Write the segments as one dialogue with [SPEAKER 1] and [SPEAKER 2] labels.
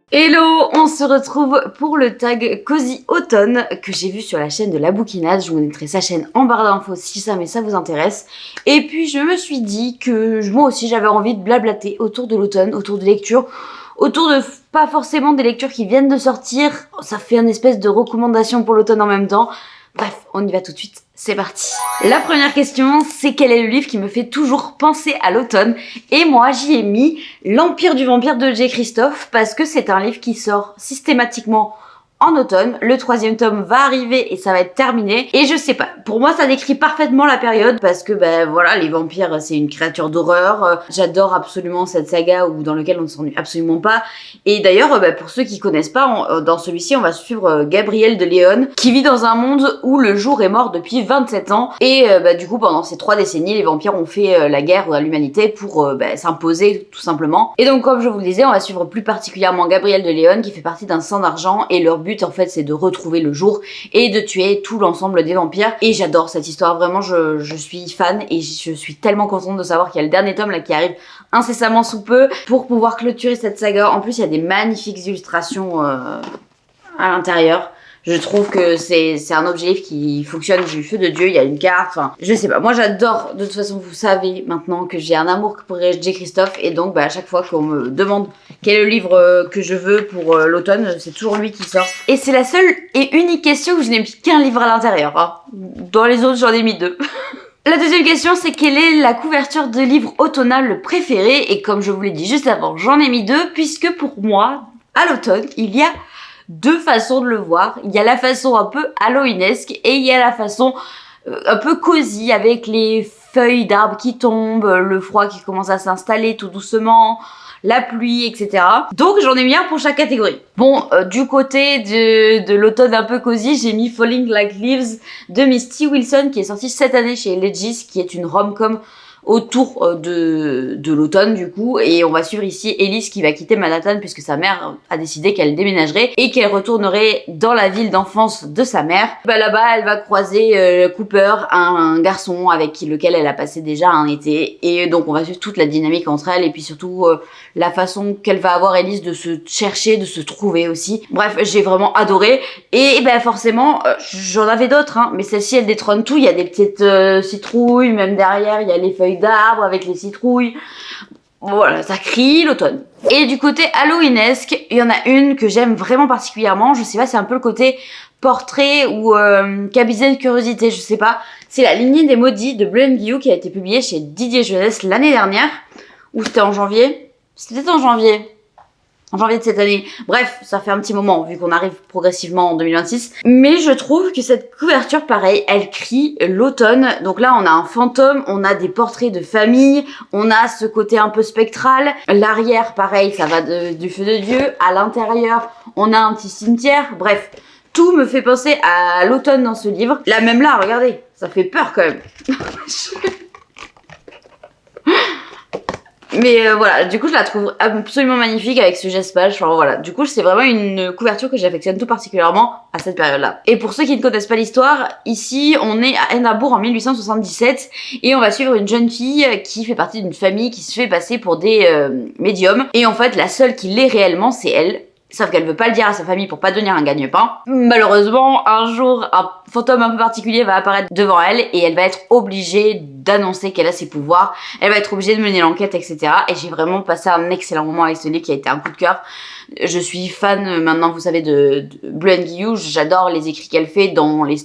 [SPEAKER 1] Hello, on se retrouve pour le tag Cozy Automne que j'ai vu sur la chaîne de La Bouquinade. Je vous mettrai sa chaîne en barre d'infos si jamais ça vous intéresse. Et puis je me suis dit que moi aussi j'avais envie de blablater autour de l'automne, autour de lectures, autour de pas forcément des lectures qui viennent de sortir. Ça fait une espèce de recommandation pour l'automne en même temps. Bref, on y va tout de suite, c'est parti. La première question, c'est quel est le livre qui me fait toujours penser à l'automne? Et moi, j'y ai mis L'Empire du Vampire de J. Christophe parce que c'est un livre qui sort systématiquement en automne. Le 3e tome va arriver et ça va être terminé. Et je sais pas, pour moi ça décrit parfaitement la période parce que voilà, les vampires c'est une créature d'horreur. J'adore absolument cette saga dans lequel on ne s'ennuie absolument pas. Et d'ailleurs, pour ceux qui connaissent pas, dans celui-ci on va suivre Gabriel de Léon qui vit dans un monde où le jour est mort depuis 27 ans. Et du coup pendant ces 3 décennies, les vampires ont fait la guerre à l'humanité pour s'imposer tout simplement. Et donc comme je vous le disais, on va suivre plus particulièrement Gabriel de Léon qui fait partie d'un sang d'argent et leur but en fait c'est de retrouver le jour et de tuer tout l'ensemble des vampires. Et j'adore cette histoire, vraiment je suis fan et je suis tellement contente de savoir qu'il y a le dernier tome là qui arrive incessamment sous peu pour pouvoir clôturer cette saga. En plus il y a des magnifiques illustrations à l'intérieur. Je trouve que c'est un objet qui fonctionne du feu de Dieu, il y a une carte, enfin, je sais pas. Moi j'adore, de toute façon vous savez maintenant que j'ai un amour pour J. Christophe et donc à chaque fois qu'on me demande quel est le livre que je veux pour l'automne, c'est toujours lui qui sort. Et c'est la seule et unique question où je n'ai mis qu'un livre à l'intérieur. Hein. Dans les autres j'en ai mis 2. La deuxième question, c'est quelle est la couverture de livre automnal préférée? Et comme je vous l'ai dit juste avant, j'en ai mis 2 puisque pour moi, à l'automne, il y a 2 façons de le voir. Il y a la façon un peu halloweenesque et il y a la façon un peu cosy avec les feuilles d'arbres qui tombent, le froid qui commence à s'installer tout doucement, la pluie, etc. Donc j'en ai mis un pour chaque catégorie. Bon, du côté de l'automne un peu cosy, j'ai mis Falling Like Leaves de Misty Wilson qui est sortie cette année chez Legis, qui est une rom-com autour de l'automne du coup, et on va suivre ici Elise qui va quitter Manhattan puisque sa mère a décidé qu'elle déménagerait et qu'elle retournerait dans la ville d'enfance de sa mère. Là-bas elle va croiser Cooper, un garçon avec lequel elle a passé déjà un été, et donc on va suivre toute la dynamique entre elles et puis surtout la façon qu'elle va avoir Elise de se chercher, de se trouver aussi. Bref, j'ai vraiment adoré et forcément j'en avais d'autres mais celle-ci elle détrône tout. Il y a des petites citrouilles, même derrière il y a les feuilles d'arbres avec les citrouilles. Voilà, ça crie l'automne. Et du côté halloweenesque, il y en a une que j'aime vraiment particulièrement. Je sais pas, c'est un peu le côté portrait ou cabinet de curiosité, je sais pas. C'est La Lignée des Maudits de Bleu Guillou qui a été publié chez Didier Jeunesse l'année dernière. Ou c'était en janvier? C'était en janvier. En janvier de cette année. Bref, ça fait un petit moment vu qu'on arrive progressivement en 2026. Mais je trouve que cette couverture, pareil, elle crie l'automne. Donc là, on a un fantôme, on a des portraits de famille, on a ce côté un peu spectral. L'arrière, pareil, ça va du feu de Dieu. À l'intérieur, on a un petit cimetière. Bref, tout me fait penser à l'automne dans ce livre. Là, même là, regardez, ça fait peur quand même. Mais voilà, du coup je la trouve absolument magnifique avec ce geste page. Enfin voilà, du coup c'est vraiment une couverture que j'affectionne tout particulièrement à cette période-là. Et pour ceux qui ne connaissent pas l'histoire, ici on est à Édimbourg en 1877 et on va suivre une jeune fille qui fait partie d'une famille qui se fait passer pour des médiums. Et en fait la seule qui l'est réellement c'est elle. Sauf qu'elle veut pas le dire à sa famille pour pas devenir un gagne-pain. Malheureusement, un jour, un fantôme un peu particulier va apparaître devant elle et elle va être obligée d'annoncer qu'elle a ses pouvoirs. Elle va être obligée de mener l'enquête, etc. Et j'ai vraiment passé un excellent moment avec ce livre qui a été un coup de cœur. Je suis fan maintenant, vous savez, de Bleu Guillou. J'adore les écrits qu'elle fait dans les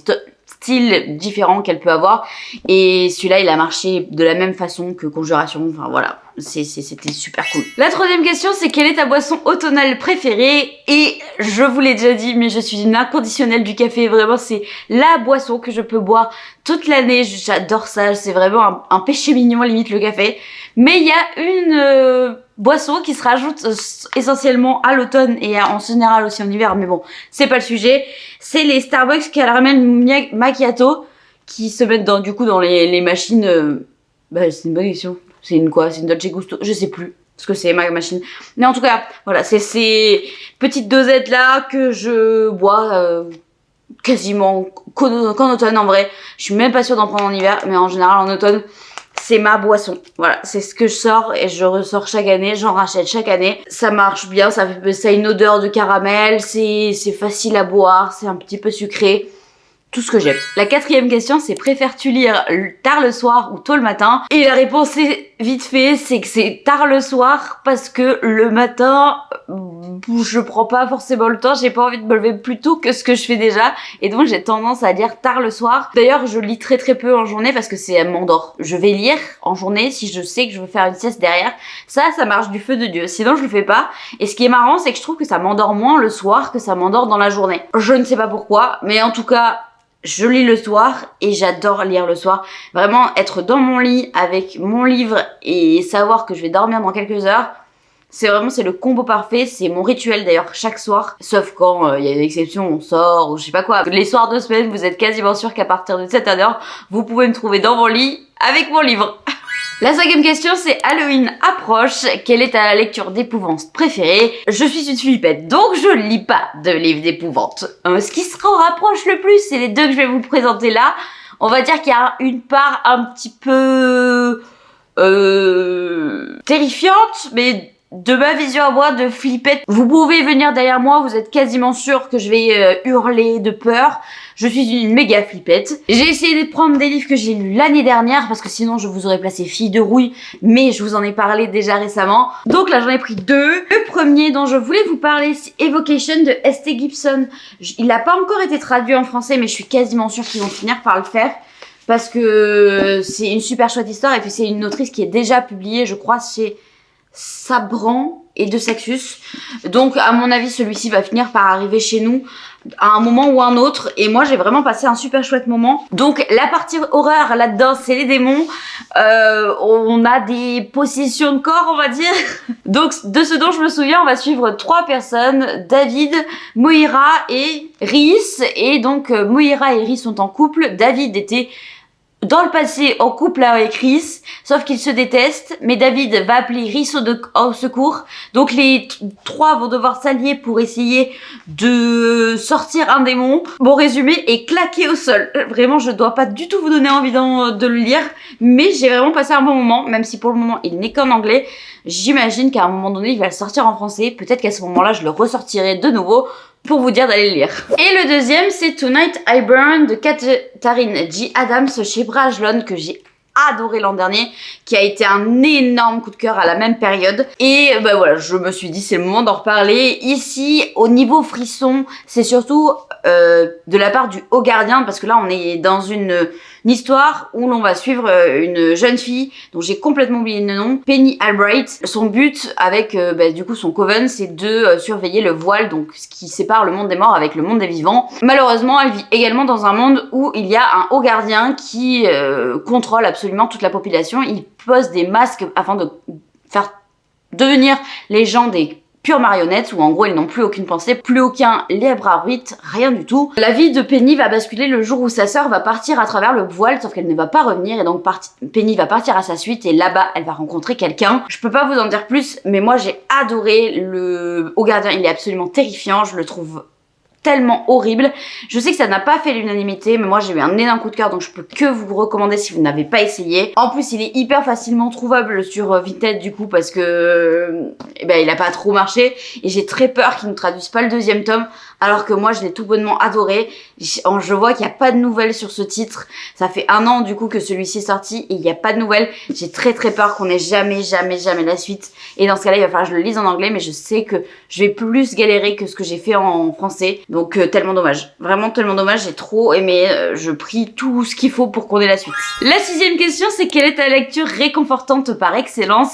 [SPEAKER 1] styles différents qu'elle peut avoir. Et celui-là, il a marché de la même façon que Conjuration. Enfin voilà. C'était super cool. La troisième question, c'est quelle est ta boisson automnale préférée? Et je vous l'ai déjà dit, mais je suis une inconditionnelle du café. Vraiment, c'est la boisson que je peux boire toute l'année. J'adore ça. C'est vraiment un péché mignon, limite, le café. Mais il y a une boisson qui se rajoute essentiellement à l'automne et en général aussi en hiver. Mais bon, c'est pas le sujet. C'est les Starbucks Caramel Macchiato qui se mettent dans les machines. C'est une bonne question. C'est une quoi? C'est une Dolce Gusto? Je sais plus ce que c'est ma machine. Mais en tout cas, voilà, c'est ces petites dosettes là que je bois quasiment qu'en automne en vrai. Je suis même pas sûre d'en prendre en hiver, mais en général en automne. c'est ma boisson. Voilà, c'est ce que je sors et je ressors chaque année, j'en rachète chaque année. Ça marche bien, ça a une odeur de caramel, c'est facile à boire, c'est un petit peu sucré. Tout ce que j'aime. La 4e question, c'est préfères-tu lire tard le soir ou tôt le matin? Et la réponse est vite fait, c'est que c'est tard le soir parce que le matin, je prends pas forcément le temps, j'ai pas envie de me lever plus tôt que ce que je fais déjà et donc j'ai tendance à lire tard le soir. D'ailleurs, je lis très peu en journée parce que elle m'endort. Je vais lire en journée si je sais que je veux faire une sieste derrière. Ça marche du feu de Dieu. Sinon, je le fais pas. Et ce qui est marrant, c'est que je trouve que ça m'endort moins le soir que ça m'endort dans la journée. Je ne sais pas pourquoi, mais en tout cas, je lis le soir et j'adore lire le soir. Vraiment, être dans mon lit avec mon livre et savoir que je vais dormir dans quelques heures, c'est le combo parfait. C'est mon rituel d'ailleurs chaque soir. Sauf quand il y a une exception, on sort ou je sais pas quoi. Les soirs de semaine, vous êtes quasiment sûr qu'à partir de cette heure, vous pouvez me trouver dans mon lit avec mon livre. La 5e question, c'est Halloween approche. Quelle est ta lecture d'épouvante préférée? Je suis une flippette, donc je ne lis pas de livres d'épouvante. Ce qui se rapproche le plus, c'est les deux que je vais vous présenter là. On va dire qu'il y a une part un petit peu terrifiante, mais de ma vision à moi de flippette. Vous pouvez venir derrière moi, vous êtes quasiment sûr que je vais hurler de peur. Je suis une méga flippette. J'ai essayé de prendre des livres que j'ai lus l'année dernière parce que sinon je vous aurais placé Fille de rouille, mais je vous en ai parlé déjà récemment. Donc là j'en ai pris 2. Le premier dont je voulais vous parler, c'est Evocation de S.T. Gibson. Il n'a pas encore été traduit en français, mais je suis quasiment sûre qu'ils vont finir par le faire. Parce que c'est une super chouette histoire et puis c'est une autrice qui est déjà publiée, je crois, chez Sabran et de Saxus. Donc à mon avis celui-ci va finir par arriver chez nous à un moment ou un autre et moi j'ai vraiment passé un super chouette moment. Donc la partie horreur là-dedans c'est les démons, on a des possessions de corps on va dire. Donc de ce dont je me souviens on va suivre 3 personnes, David, Moira et Rhys. Et donc Moira et Rhys sont en couple. David était dans le passé en couple avec Rhys, sauf qu'ils se détestent, mais David va appeler Rhys au secours. Donc les 3 vont devoir s'allier pour essayer de sortir un démon. Bon résumé est claqué au sol. Vraiment je dois pas du tout vous donner envie de le lire, mais j'ai vraiment passé un bon moment, même si pour le moment il n'est qu'en anglais. J'imagine qu'à un moment donné il va le sortir en français, peut-être qu'à ce moment-là je le ressortirai de nouveau pour vous dire d'aller le lire. Et le deuxième, c'est Tonight I Burn de Katharine G. Adams chez Brajlon, que j'ai adoré l'an dernier, qui a été un énorme coup de cœur à la même période. Et bah voilà, je me suis dit c'est le moment d'en reparler. Ici, au niveau frisson, c'est surtout de la part du Haut Gardien, parce que là on est dans une histoire où l'on va suivre une jeune fille dont j'ai complètement oublié le nom, Penny Albright. Son but avec du coup son coven, c'est de surveiller le voile, donc ce qui sépare le monde des morts avec le monde des vivants. Malheureusement, elle vit également dans un monde où il y a un Haut Gardien qui contrôle absolument toute la population. Il pose des masques afin de faire devenir les gens des pure marionnette où en gros ils n'ont plus aucune pensée, plus aucun libre arbitre, rien du tout. La vie de Penny va basculer le jour où sa sœur va partir à travers le voile, sauf qu'elle ne va pas revenir et donc Penny va partir à sa suite et là-bas elle va rencontrer quelqu'un. Je peux pas vous en dire plus, mais moi j'ai adoré le Haut Gardien, il est absolument terrifiant, je le trouve tellement horrible. Je sais que ça n'a pas fait l'unanimité, mais moi j'ai eu un énorme coup de cœur, donc je peux que vous recommander si vous n'avez pas essayé. En plus, il est hyper facilement trouvable sur Vinted du coup, parce que il a pas trop marché, et j'ai très peur qu'ils ne traduisent pas le 2e tome, alors que moi je l'ai tout bonnement adoré. Je vois qu'il n'y a pas de nouvelles sur ce titre. Ça fait 1 an du coup que celui-ci est sorti, et il n'y a pas de nouvelles. J'ai très peur qu'on ait jamais la suite. Et dans ce cas-là, il va falloir que je le lise en anglais, mais je sais que je vais plus galérer que ce que j'ai fait en français. Donc tellement dommage, vraiment tellement dommage, j'ai trop aimé, je prie tout ce qu'il faut pour qu'on ait la suite. La 6e question, c'est quelle est ta lecture réconfortante par excellence?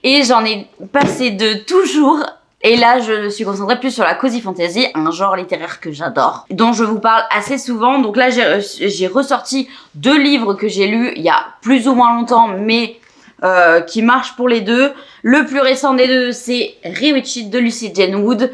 [SPEAKER 1] Et j'en ai passé de toujours. Et là, je me suis concentrée plus sur la cozy fantasy, un genre littéraire que j'adore, dont je vous parle assez souvent. Donc là, j'ai ressorti 2 livres que j'ai lus il y a plus ou moins longtemps, mais qui marchent pour les 2. Le plus récent des deux, c'est Rewitched de Lucy Jane Wood,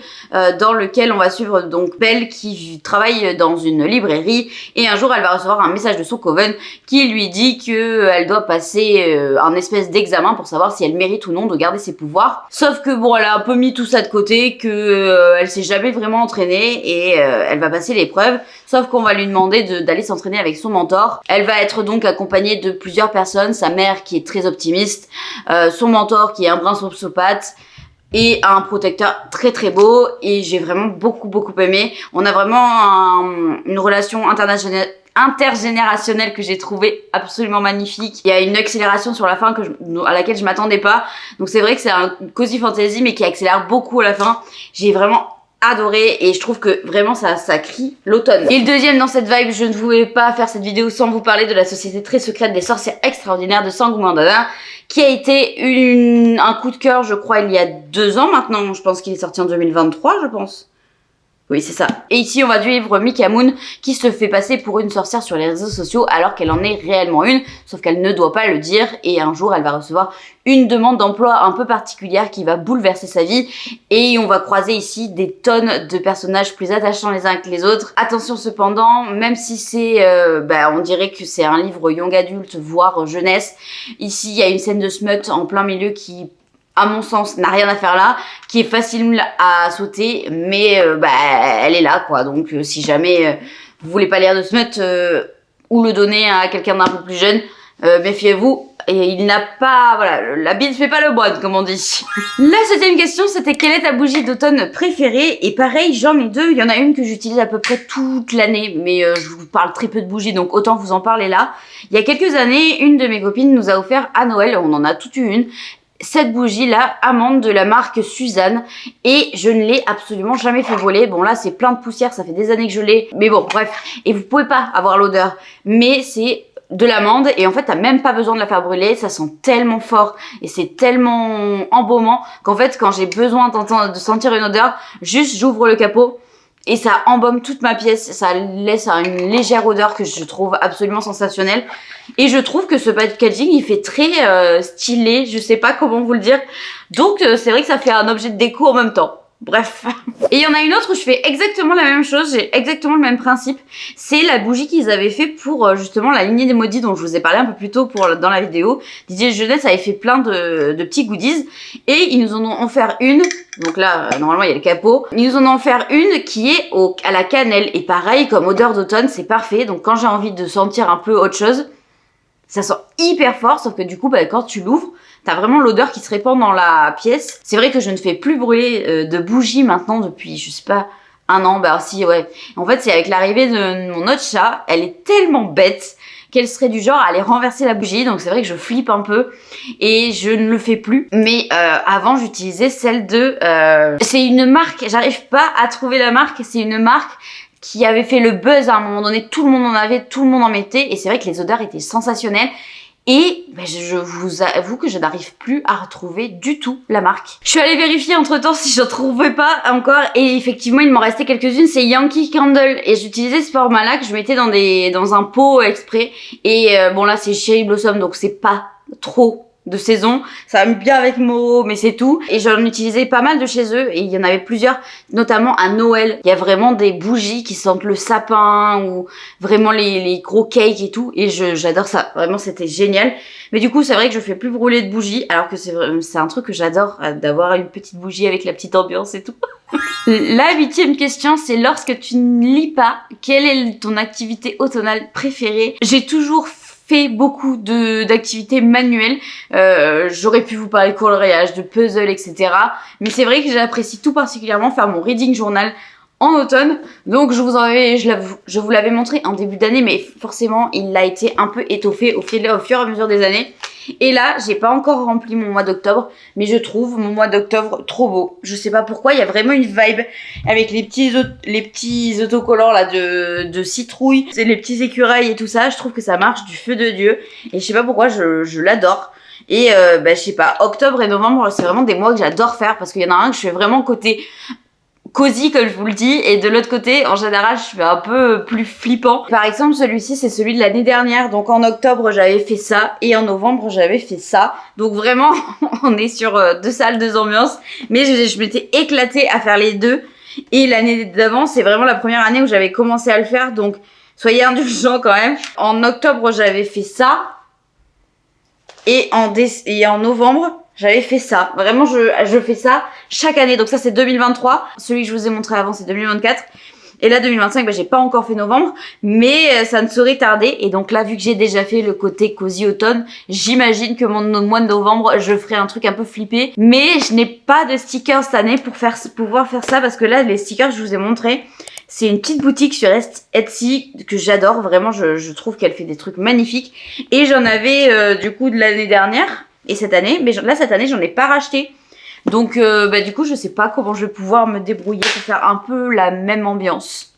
[SPEAKER 1] dans lequel on va suivre donc Belle qui travaille dans une librairie et un jour elle va recevoir un message de son coven qui lui dit que elle doit passer un espèce d'examen pour savoir si elle mérite ou non de garder ses pouvoirs. Sauf que bon, elle a un peu mis tout ça de côté, que elle s'est jamais vraiment entraînée et elle va passer l'épreuve. Sauf qu'on va lui demander d'aller s'entraîner avec son mentor. Elle va être donc accompagnée de plusieurs personnes, sa mère qui est très optimiste, son mentor qui est un brin sociopathe et un protecteur très très beau, et j'ai vraiment beaucoup aimé. On a vraiment une relation intergénérationnelle que j'ai trouvé absolument magnifique. Il y a une accélération sur la fin à laquelle je m'attendais pas. Donc c'est vrai que c'est un cozy fantasy mais qui accélère beaucoup à la fin. J'ai vraiment adoré et je trouve que vraiment ça crie l'automne. Et le deuxième dans cette vibe, je ne pouvais pas faire cette vidéo sans vous parler de la société très secrète des sorcières extraordinaires de Sangu Mandana, qui a été un coup de cœur, je crois, il y a 2 ans maintenant. Je pense qu'il est sorti en 2023, je pense. Oui, c'est ça. Et ici, on va suivre Mika Moon qui se fait passer pour une sorcière sur les réseaux sociaux alors qu'elle en est réellement une, sauf qu'elle ne doit pas le dire, et un jour, elle va recevoir une demande d'emploi un peu particulière qui va bouleverser sa vie, et on va croiser ici des tonnes de personnages plus attachants les uns que les autres. Attention cependant, même si c'est, on dirait que c'est un livre young adulte, voire jeunesse, ici, il y a une scène de smut en plein milieu qui, à mon sens, n'a rien à faire là, qui est facile à sauter, mais elle est là, quoi. Donc, si jamais vous voulez pas lire de smut ou le donner à quelqu'un d'un peu plus jeune, méfiez-vous. Et il n'a pas, voilà, la bille ne fait pas le moine, comme on dit. La 7e question, c'était quelle est ta bougie d'automne préférée? Et pareil, j'en ai 2. Il y en a une que j'utilise à peu près toute l'année, mais je vous parle très peu de bougies, donc autant vous en parler là. Il y a quelques années, une de mes copines nous a offert à Noël, on en a toute une, cette bougie là, amande de la marque Suzanne, et je ne l'ai absolument jamais fait voler. Bon là c'est plein de poussière, ça fait des années que je l'ai, mais bon bref, et vous pouvez pas avoir l'odeur, mais c'est de l'amande et en fait t'as même pas besoin de la faire brûler, ça sent tellement fort et c'est tellement embaumant qu'en fait quand j'ai besoin de sentir une odeur, juste j'ouvre le capot et ça embaume toute ma pièce, ça laisse une légère odeur que je trouve absolument sensationnelle. Et je trouve que ce packaging, il fait très stylé, je sais pas comment vous le dire. Donc c'est vrai que ça fait un objet de déco en même temps. Bref. Et il y en a une autre où je fais exactement la même chose, j'ai exactement le même principe. C'est la bougie qu'ils avaient fait pour justement la lignée des maudits dont je vous ai parlé un peu plus tôt dans la vidéo. Didier Jeunesse avait fait plein de petits goodies et ils nous en ont offert une. Donc là, normalement, il y a le capot. Ils nous en ont offert une qui est à la cannelle. Et pareil, comme odeur d'automne, c'est parfait. Donc quand j'ai envie de sentir un peu autre chose, ça sent hyper fort, sauf que du coup, quand tu l'ouvres, t'as vraiment l'odeur qui se répand dans la pièce. C'est vrai que je ne fais plus brûler de bougies maintenant depuis, je sais pas, 1 an. Bah si, ouais. En fait, c'est avec l'arrivée de mon autre chat, elle est tellement bête qu'elle serait du genre à aller renverser la bougie. Donc c'est vrai que je flippe un peu et je ne le fais plus. Mais avant, j'utilisais celle de... c'est une marque, j'arrive pas à trouver la marque, c'est une marque qui avait fait le buzz à un moment donné, tout le monde en avait, tout le monde en mettait, et c'est vrai que les odeurs étaient sensationnelles. Et je vous avoue que je n'arrive plus à retrouver du tout la marque. Je suis allée vérifier entre temps si je ne trouvais pas encore, et effectivement il m'en restait quelques-unes, c'est Yankee Candle, et j'utilisais ce format-là que je mettais dans un pot exprès, et bon là c'est Cherry Blossom, donc c'est pas trop de saison, ça va bien avec Mo, mais c'est tout. Et j'en utilisais pas mal de chez eux, et il y en avait plusieurs, notamment à Noël. Il y a vraiment des bougies qui sentent le sapin, ou vraiment les gros cakes et tout, et j'adore ça, vraiment c'était génial. Mais du coup c'est vrai que je fais plus brûler de bougies, alors que c'est un truc que j'adore, d'avoir une petite bougie avec la petite ambiance et tout. La 8e question, c'est lorsque tu ne lis pas, quelle est ton activité automnale préférée? J'ai toujours fait beaucoup d'activités manuelles. J'aurais pu vous parler de coloriage, de puzzle, etc. Mais c'est vrai que j'apprécie tout particulièrement faire mon reading journal en automne. Donc je vous l'avais montré en début d'année, mais forcément il a été un peu étoffé au fur et à mesure des années. Et là, j'ai pas encore rempli mon mois d'octobre, mais je trouve mon mois d'octobre trop beau. Je sais pas pourquoi, il y a vraiment une vibe avec les petits autocollants là de citrouille, les petits écureuils et tout ça. Je trouve que ça marche du feu de Dieu. Et je sais pas pourquoi, je l'adore. Et je sais pas, octobre et novembre, c'est vraiment des mois que j'adore faire parce qu'il y en a un que je fais vraiment côté cosy comme je vous le dis, et de l'autre côté en général je suis un peu plus flippant. Par exemple celui-ci c'est celui de l'année dernière, donc en octobre j'avais fait ça et en novembre j'avais fait ça, donc vraiment on est sur deux salles, deux ambiances, mais je m'étais éclatée à faire les deux. Et l'année d'avant c'est vraiment la première année où j'avais commencé à le faire, donc soyez indulgents quand même. En octobre j'avais fait ça et en novembre j'avais fait ça. Vraiment, je fais ça chaque année. Donc ça, c'est 2023. Celui que je vous ai montré avant, c'est 2024. Et là, 2025, bah, j'ai pas encore fait novembre, mais ça ne saurait tarder. Et donc là, vu que j'ai déjà fait le côté cosy automne, j'imagine que mon mois de novembre, je ferai un truc un peu flippé. Mais je n'ai pas de stickers cette année pour pouvoir faire ça, parce que là, les stickers que je vous ai montrés, c'est une petite boutique sur Etsy que j'adore. Vraiment, je trouve qu'elle fait des trucs magnifiques. Et j'en avais du coup de l'année dernière. Et cette année, mais là cette année j'en ai pas racheté. Donc du coup je sais pas comment je vais pouvoir me débrouiller pour faire un peu la même ambiance.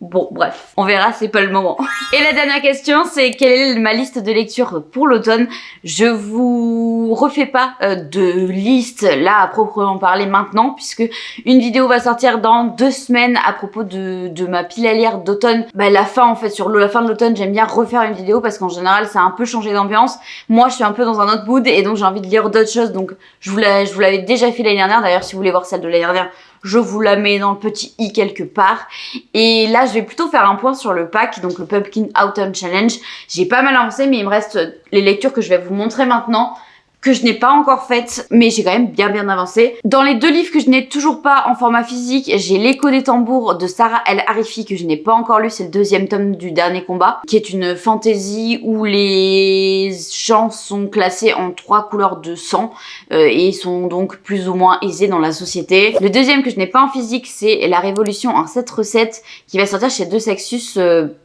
[SPEAKER 1] Bon bref, on verra, c'est pas le moment. Et la dernière question c'est quelle est ma liste de lecture pour l'automne. Je vous refais pas de liste là à proprement parler maintenant, puisque une vidéo va sortir dans 2 semaines à propos de ma pile à lire d'automne. Bah la fin en fait, sur la fin de l'automne j'aime bien refaire une vidéo parce qu'en général ça a un peu changé d'ambiance. Moi je suis un peu dans un autre mood et donc j'ai envie de lire d'autres choses, donc je vous l'avais déjà fait l'année dernière. D'ailleurs si vous voulez voir celle de l'année dernière, je vous la mets dans le petit i quelque part. Et là, je vais plutôt faire un point sur le pack, donc le Pumpkin Autumn Challenge. J'ai pas mal avancé, mais il me reste les lectures que je vais vous montrer maintenant, que je n'ai pas encore faites, mais j'ai quand même bien avancé. Dans les 2 livres que je n'ai toujours pas en format physique, j'ai L'écho des tambours de Sarah El Harifi que je n'ai pas encore lu, c'est le 2e tome du Dernier combat, qui est une fantasy où les gens sont classés en 3 couleurs de sang et sont donc plus ou moins aisés dans la société. Le 2e que je n'ai pas en physique, c'est La Révolution en 7 recettes, qui va sortir chez Deux Sexus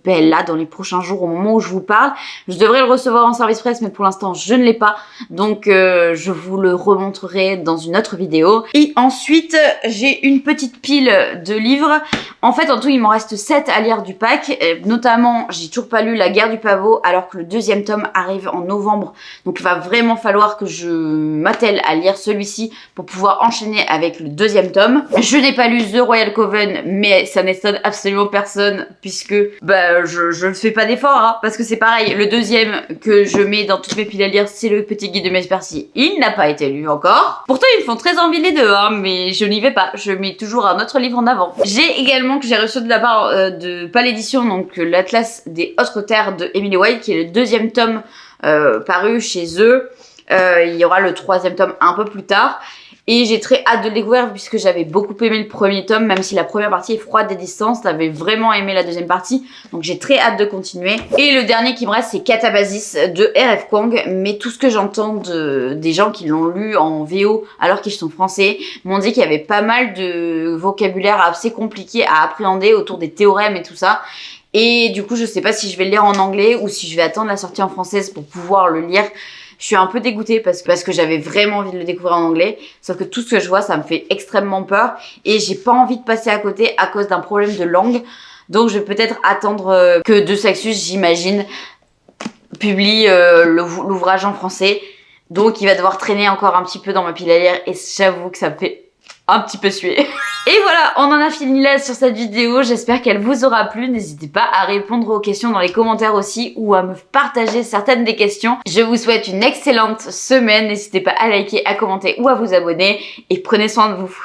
[SPEAKER 1] là dans les prochains jours au moment où je vous parle. Je devrais le recevoir en service presse, mais pour l'instant je ne l'ai pas, donc je vous le remontrerai dans une autre vidéo. Et ensuite j'ai une petite pile de livres. En fait en tout il m'en reste 7 à lire du pack, notamment j'ai toujours pas lu La Guerre du pavot alors que le 2e tome arrive en novembre, donc il va vraiment falloir que je m'attelle à lire celui-ci pour pouvoir enchaîner avec le 2e tome. Je n'ai pas lu The Royal Coven, mais ça n'étonne absolument personne puisque je ne fais pas d'effort hein, parce que c'est pareil, le 2e que je mets dans toutes mes piles à lire c'est le Petit Guide de Mespercy. Il n'a pas été lu encore. Pourtant ils font très envie les deux hein, mais je n'y vais pas, je mets toujours un autre livre en avant. J'ai également que j'ai reçu de la part de Pal Édition, donc l'Atlas des Autres Terres de Emily White, qui est le 2e tome paru chez eux. Il y aura le 3e tome un peu plus tard. Et j'ai très hâte de le découvrir puisque j'avais beaucoup aimé le 1er tome, même si la première partie est froide des distances, j'avais vraiment aimé la 2e partie, donc j'ai très hâte de continuer. Et le dernier qui me reste c'est Catabasis de R.F. Kuang, mais tout ce que j'entends des gens qui l'ont lu en VO alors qu'ils sont français m'ont dit qu'il y avait pas mal de vocabulaire assez compliqué à appréhender autour des théorèmes et tout ça. Et du coup je sais pas si je vais le lire en anglais ou si je vais attendre la sortie en française pour pouvoir le lire. Je suis un peu dégoûtée parce que j'avais vraiment envie de le découvrir en anglais. Sauf que tout ce que je vois, ça me fait extrêmement peur. Et j'ai pas envie de passer à côté à cause d'un problème de langue. Donc je vais peut-être attendre que Deux Sexus, j'imagine, publie l'ouvrage en français. Donc il va devoir traîner encore un petit peu dans ma pile à lire. Et j'avoue que ça me fait un petit peu suer. Et voilà, on en a fini là sur cette vidéo. J'espère qu'elle vous aura plu. N'hésitez pas à répondre aux questions dans les commentaires aussi ou à me partager certaines des questions. Je vous souhaite une excellente semaine. N'hésitez pas à liker, à commenter ou à vous abonner. Et prenez soin de vous.